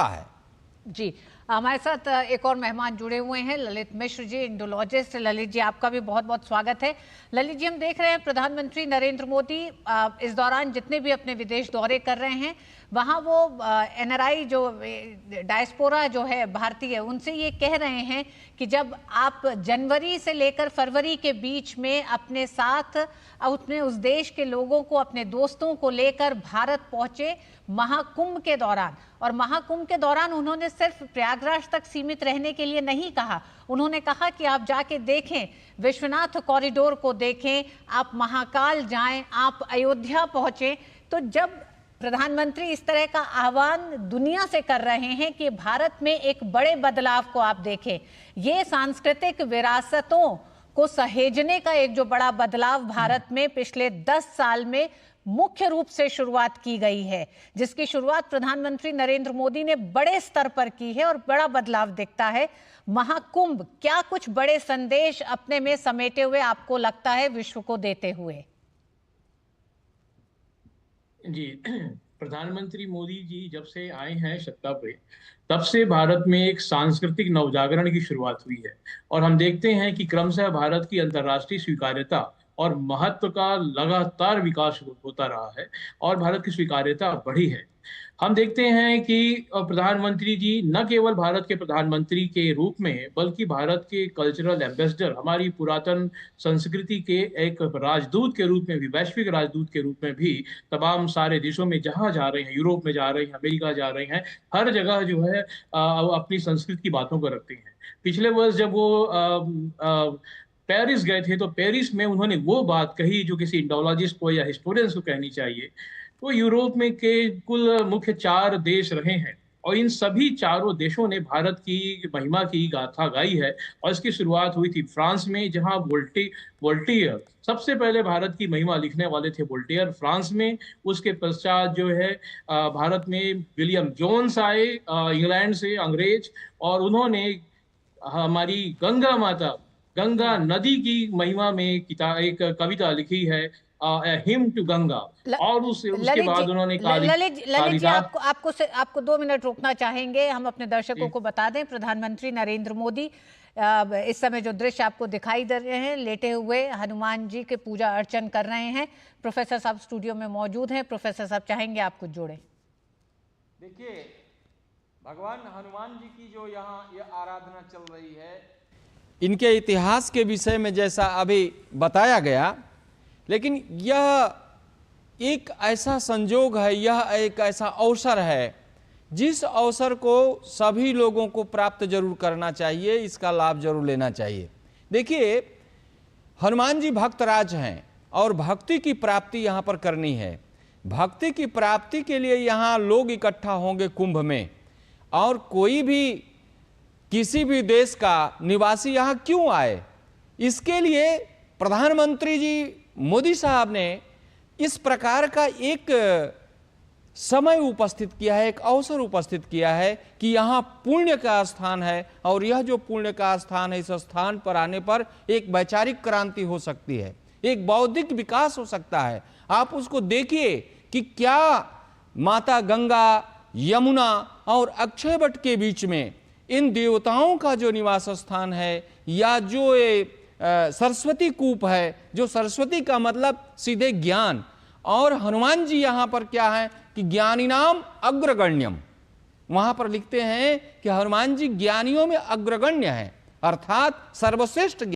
है। जी, हमारे साथ एक और मेहमान जुड़े हुए हैं, ललित मिश्र जी, इंडोलॉजिस्ट। ललित जी, आपका भी बहुत बहुत स्वागत है। ललित जी, हम देख रहे हैं प्रधानमंत्री नरेंद्र मोदी इस दौरान जितने भी अपने विदेश दौरे कर रहे हैं, वहाँ वो एनआरआई जो डायस्पोरा जो है भारतीय, उनसे ये कह रहे हैं कि जब आप जनवरी से लेकर फरवरी के बीच में अपने साथ अपने उस देश के लोगों को, अपने दोस्तों को लेकर भारत पहुंचे महाकुंभ के दौरान, और महाकुंभ के दौरान उन्होंने सिर्फ प्रयागराज तक सीमित रहने के लिए नहीं कहा, उन्होंने कहा कि आप जाके देखें, विश्वनाथ कॉरिडोर को देखें, आप महाकाल जाएं, आप अयोध्या पहुंचे। तो जब प्रधानमंत्री इस तरह का आह्वान दुनिया से कर रहे हैं कि भारत में एक बड़े बदलाव को आप देखें, ये सांस्कृतिक विरासतों को सहेजने का एक जो बड़ा बदलाव भारत में पिछले 10 साल में मुख्य रूप से शुरुआत की गई है, जिसकी शुरुआत प्रधानमंत्री नरेंद्र मोदी ने बड़े स्तर पर की है और बड़ा बदलाव दिखता है। महाकुंभ क्या कुछ बड़े संदेश अपने में समेटे हुए आपको लगता है विश्व को देते हुए? जी, प्रधानमंत्री मोदी जी जब से आए हैं सत्ता पे, तब से भारत में एक सांस्कृतिक नवजागरण की शुरुआत हुई है और हम देखते हैं कि क्रमशः भारत की अंतर्राष्ट्रीय स्वीकार्यता और महत्व का लगातार विकास होता रहा है और भारत की स्वीकार्यता बढ़ी है। हम देखते हैं कि प्रधानमंत्री जी न केवल भारत के प्रधानमंत्री के रूप में, बल्कि भारत के कल्चरल एम्बेसडर, हमारी पुरातन संस्कृति के एक राजदूत के रूप में भी, वैश्विक राजदूत के रूप में भी तमाम सारे देशों में जहां जा रहे हैं, यूरोप में जा रहे हैं, अमेरिका जा रहे हैं, हर जगह जो है अपनी संस्कृति की बातों को रखते हैं। पिछले वर्ष जब वो पेरिस गए थे, तो पेरिस में उन्होंने वो बात कही जो किसी इंडोलॉजिस्ट को या हिस्टोरियंस को कहनी चाहिए। तो यूरोप में के कुल मुख्य 4 देश रहे हैं और इन सभी चारों देशों ने भारत की महिमा की गाथा गाई है। और इसकी शुरुआत हुई थी फ्रांस में, जहां वोल्टेयर सबसे पहले भारत की महिमा लिखने वाले थे, वोल्टेयर फ्रांस में। उसके पश्चात जो है भारत में विलियम जोन्स आए इंग्लैंड से, अंग्रेज, और उन्होंने हमारी गंगा माता, गंगा नदी की महिमा में एक कविता लिखी है, हिम टू गंगा। और उसके बाद उन्होंने ललित जी, आपको 2 मिनट रोकना चाहेंगे। हम अपने दर्शकों को बता दें, प्रधानमंत्री नरेंद्र मोदी इस समय जो दृश्य आपको दिखाई दे रहे हैं, लेटे हुए हनुमान जी के पूजा अर्चन कर रहे हैं। प्रोफेसर साहब स्टूडियो में मौजूद हैं। प्रोफेसर साहब, चाहेंगे आप कुछ जोड़ें? देखिए, भगवान हनुमान जी की जो यहाँ ये आराधना चल रही है, इनके इतिहास के विषय में जैसा अभी बताया गया, लेकिन यह एक ऐसा संजोग है, यह एक ऐसा अवसर है जिस अवसर को सभी लोगों को प्राप्त जरूर करना चाहिए, इसका लाभ जरूर लेना चाहिए। देखिए, हनुमान जी भक्तराज हैं और भक्ति की प्राप्ति यहाँ पर करनी है। भक्ति की प्राप्ति के लिए यहाँ लोग इकट्ठा होंगे कुंभ में, और कोई भी किसी भी देश का निवासी यहाँ क्यों आए, इसके लिए प्रधानमंत्री जी मोदी साहब ने इस प्रकार का एक समय उपस्थित किया है, एक अवसर उपस्थित किया है कि यहाँ पुण्य का स्थान है, और यह जो पुण्य का स्थान है, इस स्थान पर आने पर एक वैचारिक क्रांति हो सकती है, एक बौद्धिक विकास हो सकता है। आप उसको देखिए कि क्या माता गंगा, यमुना और अक्षयवट के बीच में इन देवताओं का जो निवास स्थान है, या जो ये सरस्वती कूप है, जो सरस्वती का मतलब सीधे ज्ञान, और हनुमान जी यहाँ पर क्या है कि ज्ञानीनाम अग्रगण्यम, वहां पर लिखते हैं कि हनुमान जी ज्ञानियों में अग्रगण्य है, अर्थात सर्वश्रेष्ठ।